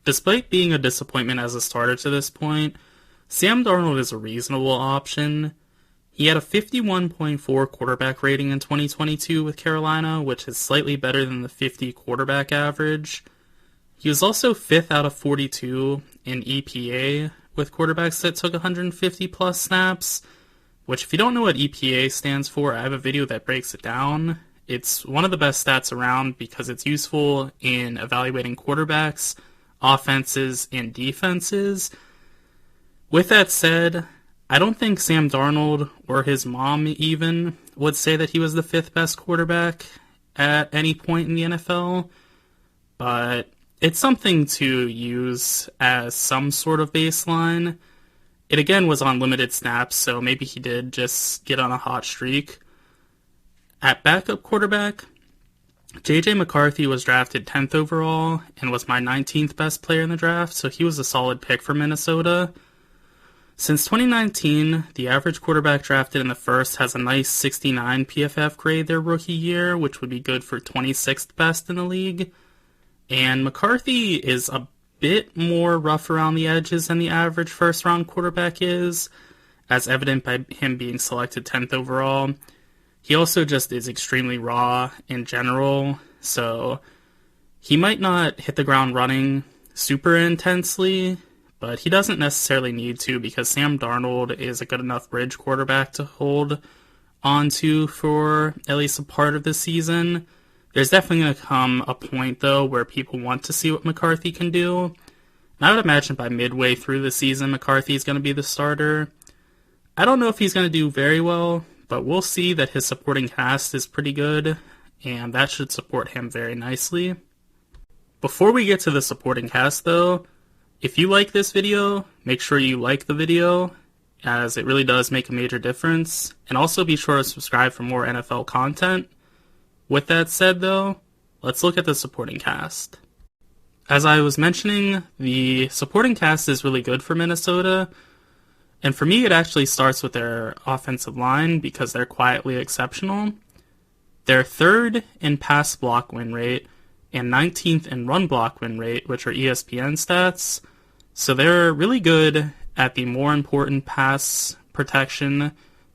Despite being a disappointment as a starter to this point, Sam Darnold is a reasonable option. He had a 51.4 quarterback rating in 2022 with Carolina, which is slightly better than the 50 quarterback average. He was also 5th out of 42 in EPA with quarterbacks that took 150 plus snaps, which if you don't know what EPA stands for, I have a video that breaks it down. It's one of the best stats around because it's useful in evaluating quarterbacks, offenses, and defenses. With that said, I don't think Sam Darnold or his mom even would say that he was the 5th best quarterback at any point in the NFL, but it's something to use as some sort of baseline. It again was on limited snaps, so maybe he did just get on a hot streak. At backup quarterback, J.J. McCarthy was drafted 10th overall and was my 19th best player in the draft, so he was a solid pick for Minnesota. Since 2019, the average quarterback drafted in the first has a nice 69 PFF grade their rookie year, which would be good for 26th best in the league. And McCarthy is a bit more rough around the edges than the average first-round quarterback is, as evident by him being selected 10th overall. He also just is extremely raw in general, so he might not hit the ground running super intensely, but he doesn't necessarily need to because Sam Darnold is a good enough bridge quarterback to hold onto for at least a part of the season. There's definitely going to come a point, though, where people want to see what McCarthy can do. And I would imagine by midway through the season, McCarthy is going to be the starter. I don't know if he's going to do very well, but we'll see that his supporting cast is pretty good, and that should support him very nicely. Before we get to the supporting cast, though, if you like this video, make sure you like the video, as it really does make a major difference, and also be sure to subscribe for more NFL content. With that said, though, let's look at the supporting cast. As I was mentioning, the supporting cast is really good for Minnesota, and for me it actually starts with their offensive line because they're quietly exceptional. They're 3rd in pass block win rate and 19th in run block win rate, which are ESPN stats. So they're really good at the more important pass protection,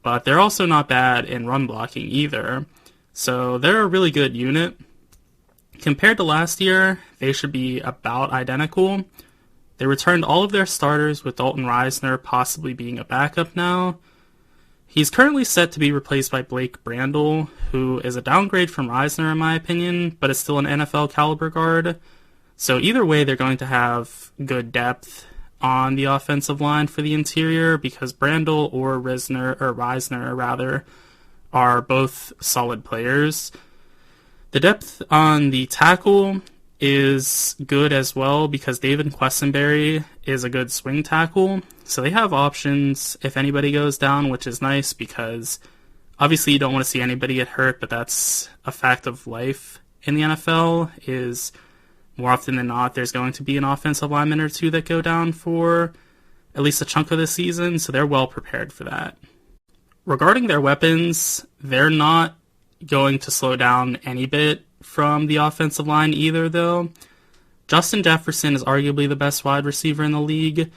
but they're also not bad in run blocking either. So they're a really good unit. Compared to last year, they should be about identical. They returned all of their starters with Dalton Risner possibly being a backup now. He's currently set to be replaced by Blake Brandel, who is a downgrade from Risner in my opinion, but is still an NFL caliber guard. So either way, they're going to have good depth on the offensive line for the interior because Brandel or Risner are both solid players. The depth on the tackle is good as well because David Quessenberry is a good swing tackle. So they have options if anybody goes down, which is nice because obviously you don't want to see anybody get hurt, but that's a fact of life in the NFL is more often than not there's going to be an offensive lineman or two that go down for at least a chunk of the season, so they're well prepared for that. Regarding their weapons, they're not going to slow down any bit from the offensive line either, though. Justin Jefferson is arguably the best wide receiver in the league.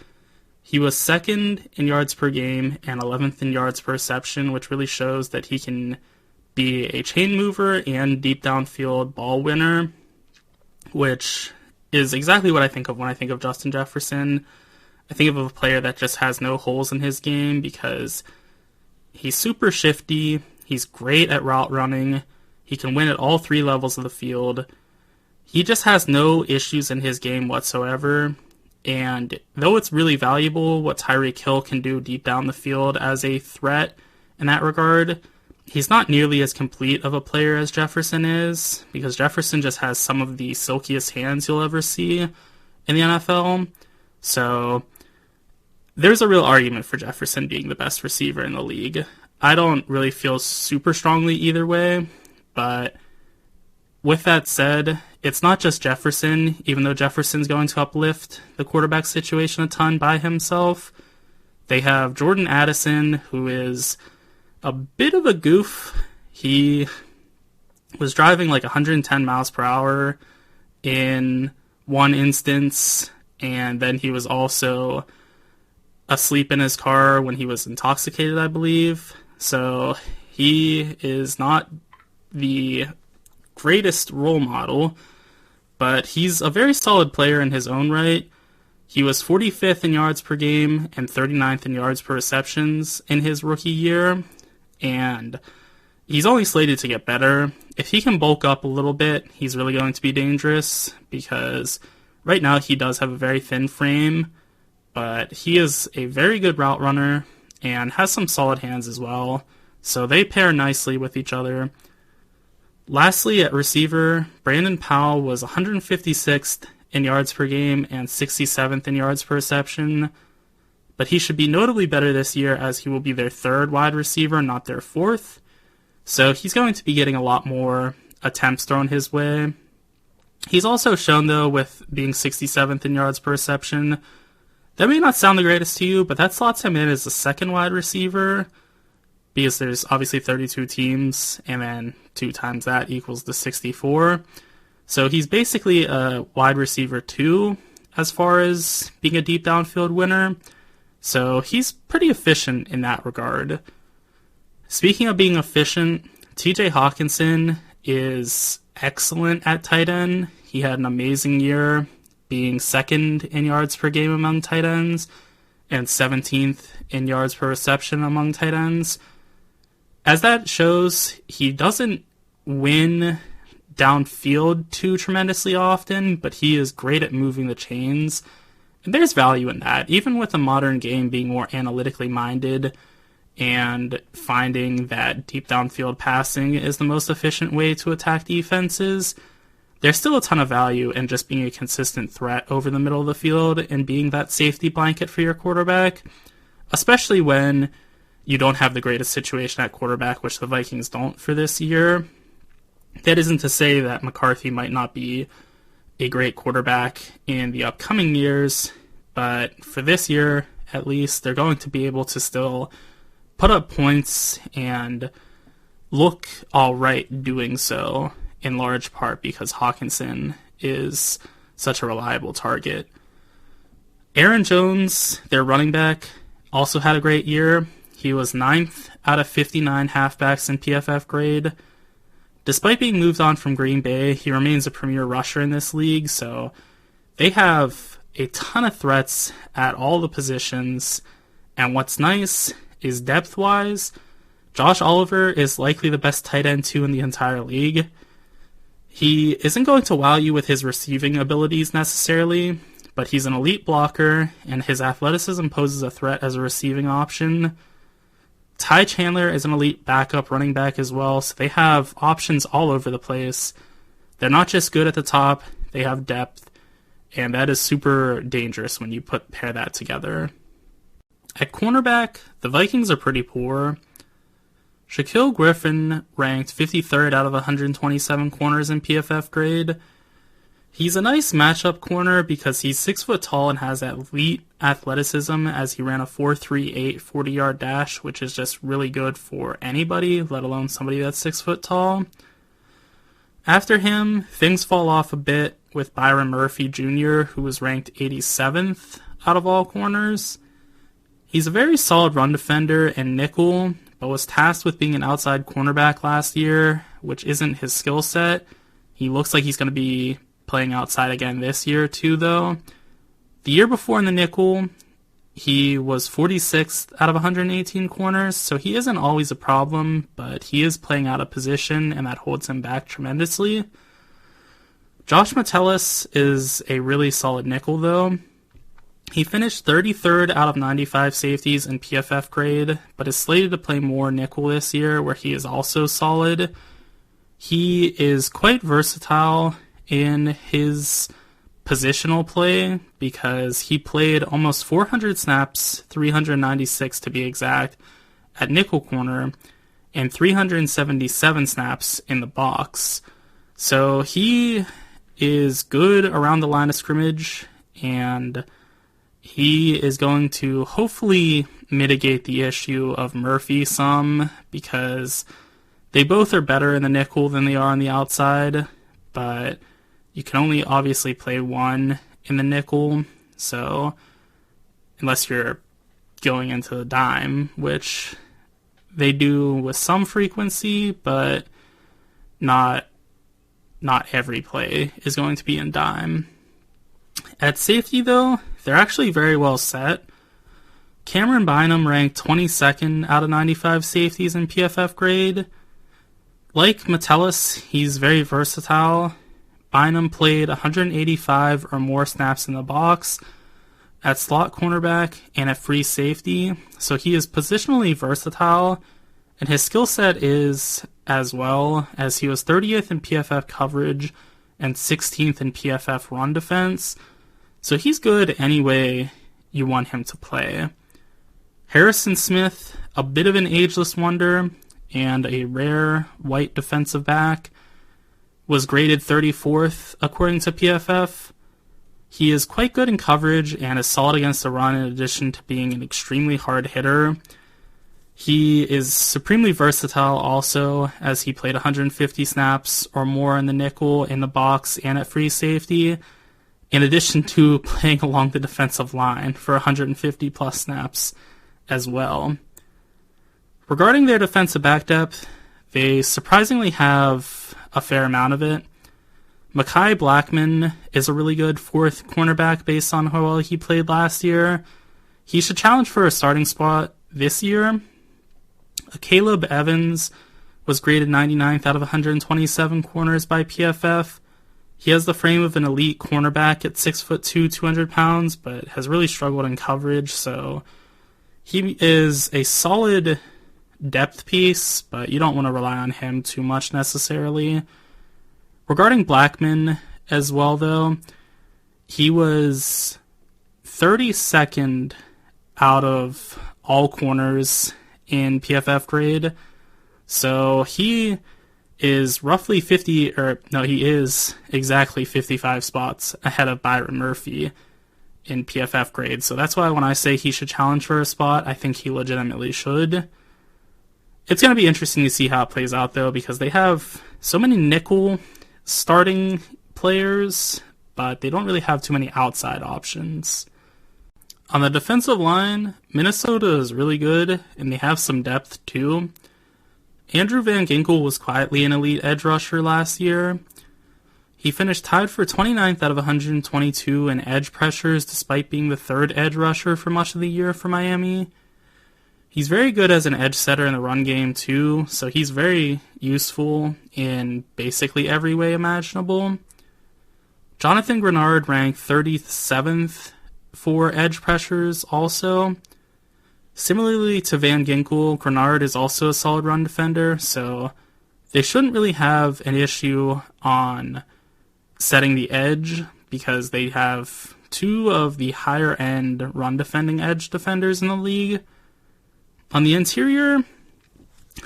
He was 2nd in yards per game and 11th in yards per reception, which really shows that he can be a chain mover and deep downfield ball winner, which is exactly what I think of when I think of Justin Jefferson. I think of a player that just has no holes in his game because he's super shifty, he's great at route running, he can win at all 3 levels of the field. He just has no issues in his game whatsoever, and though it's really valuable what Tyreek Hill can do deep down the field as a threat in that regard, he's not nearly as complete of a player as Jefferson is, because Jefferson just has some of the silkiest hands you'll ever see in the NFL. So there's a real argument for Jefferson being the best receiver in the league. I don't really feel super strongly either way, but with that said, it's not just Jefferson, even though Jefferson's going to uplift the quarterback situation a ton by himself. They have Jordan Addison, who is a bit of a goof. He was driving like 110 miles per hour in one instance and then he was also asleep in his car when he was intoxicated, I believe. So he is not the greatest role model, but he's a very solid player in his own right. He was 45th in yards per game and 39th in yards per receptions in his rookie year, and he's only slated to get better. If he can bulk up a little bit, he's really going to be dangerous, because right now he does have a very thin frame, but he is a very good route runner and has some solid hands as well, so they pair nicely with each other. Lastly, at receiver, Brandon Powell was 156th in yards per game and 67th in yards per reception, but he should be notably better this year, as he will be their third wide receiver, not their fourth. So he's going to be getting a lot more attempts thrown his way. He's also shown, though, with being 67th in yards per reception, that may not sound the greatest to you, but that slots him in as the second wide receiver, because there's obviously 32 teams, and then 2 times that equals the 64. So he's basically a wide receiver 2 as far as being a deep downfield winner. So he's pretty efficient in that regard. Speaking of being efficient, TJ Hawkinson is excellent at tight end. He had an amazing year, being second in yards per game among tight ends and 17th in yards per reception among tight ends. As that shows, he doesn't win downfield too tremendously often, but he is great at moving the chains. And there's value in that, even with the modern game being more analytically minded and finding that deep downfield passing is the most efficient way to attack defenses. There's still a ton of value in just being a consistent threat over the middle of the field and being that safety blanket for your quarterback, especially when you don't have the greatest situation at quarterback, which the Vikings don't for this year. That isn't to say that McCarthy might not be a great quarterback in the upcoming years, but for this year, at least, they're going to be able to still put up points and look all right doing so, in large part because Hawkinson is such a reliable target. Aaron Jones, their running back, also had a great year. He was 9th out of 59 halfbacks in PFF grade. Despite being moved on from Green Bay, he remains a premier rusher in this league, so they have a ton of threats at all the positions, and what's nice is depth-wise, Josh Oliver is likely the best tight end 2 in the entire league. He isn't going to wow you with his receiving abilities necessarily, but he's an elite blocker, and his athleticism poses a threat as a receiving option. Ty Chandler is an elite backup running back as well, so they have options all over the place. They're not just good at the top, they have depth, and that is super dangerous when you pair that together. At cornerback, the Vikings are pretty poor. Shaquille Griffin ranked 53rd out of 127 corners in PFF grade. He's a nice matchup corner because he's 6 foot tall and has elite athleticism, as he ran a 4.38 40-yard dash, which is just really good for anybody, let alone somebody that's 6 foot tall. After him, things fall off a bit with Byron Murphy Jr., who was ranked 87th out of all corners. He's a very solid run defender and nickel, but was tasked with being an outside cornerback last year, which isn't his skill set. He looks like he's going to be playing outside again this year too, though. The year before in the nickel, he was 46th out of 118 corners, so he isn't always a problem, but he is playing out of position, and that holds him back tremendously. Josh Metellus is a really solid nickel, though. He finished 33rd out of 95 safeties in PFF grade, but is slated to play more nickel this year, where he is also solid. He is quite versatile in his positional play because he played almost 400 snaps, 396 to be exact, at nickel corner, and 377 snaps in the box. So he is good around the line of scrimmage, and he is going to hopefully mitigate the issue of Murphy some, because they both are better in the nickel than they are on the outside, but you can only obviously play one in the nickel, So, unless you're going into the dime, which they do with some frequency, but not every play is going to be in dime. At safety, though, they're actually very well set. Cameron Bynum ranked 22nd out of 95 safeties in PFF grade. Like Metellus, he's very versatile. Bynum played 185 or more snaps in the box at slot cornerback and at free safety, so he is positionally versatile, and his skill set is as well, as he was 30th in PFF coverage and 16th in PFF run defense, so he's good any way you want him to play. Harrison Smith, a bit of an ageless wonder and a rare white defensive back, was graded 34th according to PFF. He is quite good in coverage and is solid against the run in addition to being an extremely hard hitter. He is supremely versatile also, as he played 150 snaps or more in the nickel, in the box, and at free safety, in addition to playing along the defensive line for 150 plus snaps as well. Regarding their defensive back depth, they surprisingly have a fair amount of it. Mekhi Blackman is a really good fourth cornerback based on how well he played last year. He should challenge for a starting spot this year. Caleb Evans was graded 99th out of 127 corners by PFF. He has the frame of an elite cornerback at 6'2", 200 pounds, but has really struggled in coverage, so he is a solid depth piece, but you don't want to rely on him too much necessarily. Regarding Blackman as well, though, he was 32nd out of all corners in PFF grade, so he is roughly he is exactly 55 spots ahead of Byron Murphy in PFF grade, so that's why when I say he should challenge for a spot, I think he legitimately should. It's going to be interesting to see how it plays out, though, because they have so many nickel starting players, but they don't really have too many outside options. On the defensive line, Minnesota is really good, and they have some depth, too. Andrew Van Ginkel was quietly an elite edge rusher last year. He finished tied for 29th out of 122 in edge pressures, despite being the third edge rusher for much of the year for Miami. He's very good as an edge setter in the run game, too, so he's very useful in basically every way imaginable. Jonathan Grenard ranked 37th for edge pressures also. Similarly to Van Ginkel, Grenard is also a solid run defender, so they shouldn't really have an issue on setting the edge, because they have two of the higher-end run-defending edge defenders in the league. On the interior,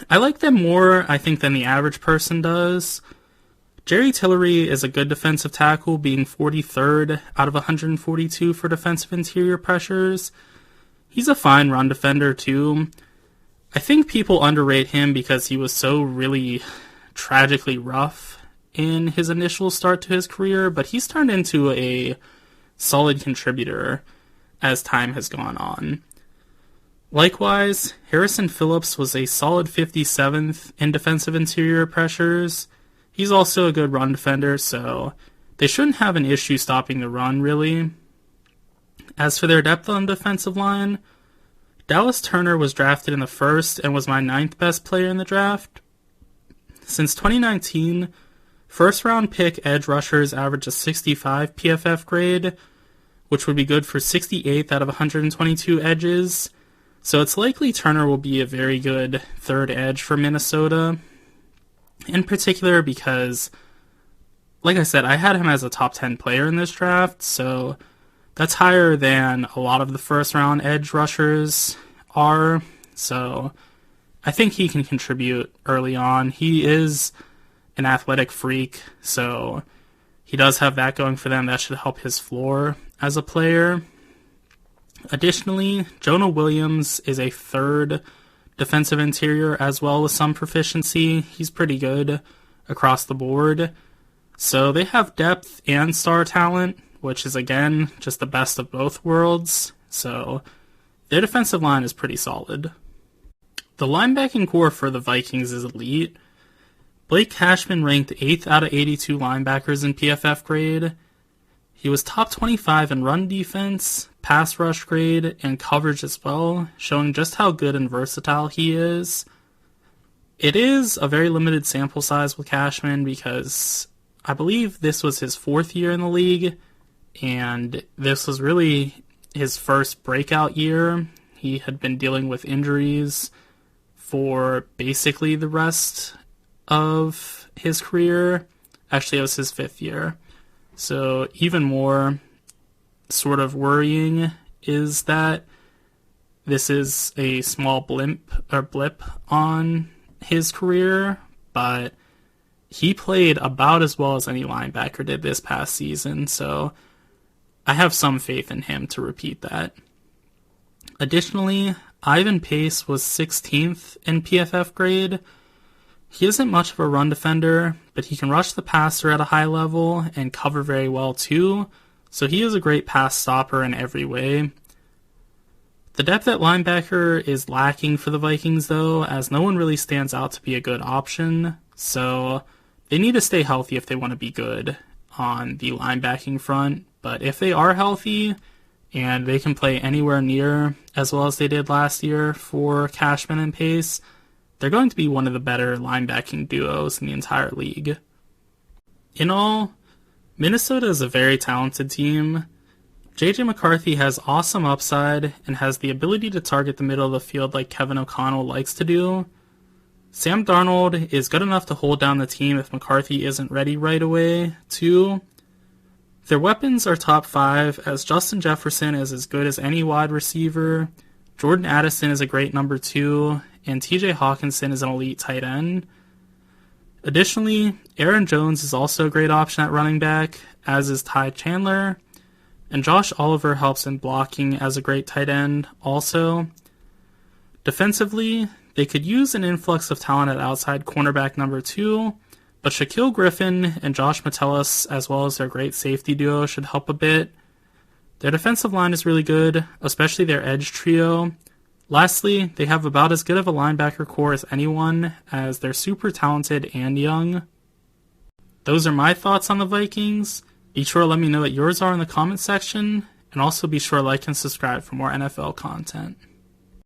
I like them more, I think, than the average person does. Jerry Tillery is a good defensive tackle, being 43rd out of 142 for defensive interior pressures. He's a fine run defender, too. I think people underrate him because he was so really tragically rough in his initial start to his career, but he's turned into a solid contributor as time has gone on. Likewise, Harrison Phillips was a solid 57th in defensive interior pressures. He's also a good run defender, so they shouldn't have an issue stopping the run, really. As for their depth on the defensive line, Dallas Turner was drafted in the first and was my 9th best player in the draft. Since 2019, first-round pick edge rushers average a 65 PFF grade, which would be good for 68th out of 122 edges. So it's likely Turner will be a very good third edge for Minnesota, in particular because, like I said, I had him as a top 10 player in this draft, so that's higher than a lot of the first-round edge rushers are, so I think he can contribute early on. He is an athletic freak, so he does have that going for them. That should help his floor as a player. Additionally, Jonah Williams is a third defensive interior as well with some proficiency. He's pretty good across the board. So they have depth and star talent, which is, again, just the best of both worlds. So their defensive line is pretty solid. The linebacking core for the Vikings is elite. Blake Cashman ranked 8th out of 82 linebackers in PFF grade. He was top 25 in run defense, pass rush grade, and coverage as well, showing just how good and versatile he is. It is a very limited sample size with Cashman because I believe this was his 4th year in the league, and this was really his first breakout year. He had been dealing with injuries for basically the rest of his career. Actually, it was his 5th year. So even more sort of worrying is that this is a small blip on his career, but he played about as well as any linebacker did this past season, so I have some faith in him to repeat that. Additionally, Ivan Pace was 16th in PFF grade. He isn't much of a run defender, but he can rush the passer at a high level and cover very well too, so he is a great pass stopper in every way. The depth at linebacker is lacking for the Vikings though, as no one really stands out to be a good option, so they need to stay healthy if they want to be good on the linebacking front, but if they are healthy and they can play anywhere near as well as they did last year for Cashman and Pace, they're going to be one of the better linebacking duos in the entire league. In all, Minnesota is a very talented team. JJ McCarthy has awesome upside and has the ability to target the middle of the field like Kevin O'Connell likes to do. Sam Darnold is good enough to hold down the team if McCarthy isn't ready right away, too. Their weapons are top 5, as Justin Jefferson is as good as any wide receiver, Jordan Addison is a great number 2, and TJ Hawkinson is an elite tight end. Additionally, Aaron Jones is also a great option at running back, as is Ty Chandler, and Josh Oliver helps in blocking as a great tight end also. Defensively, they could use an influx of talent at outside cornerback number 2, but Shaquille Griffin and Josh Metellus, as well as their great safety duo, should help a bit. Their defensive line is really good, especially their edge trio. Lastly, they have about as good of a linebacker core as anyone, as they're super talented and young. Those are my thoughts on the Vikings. Be sure to let me know what yours are in the comment section, and also be sure to like and subscribe for more NFL content.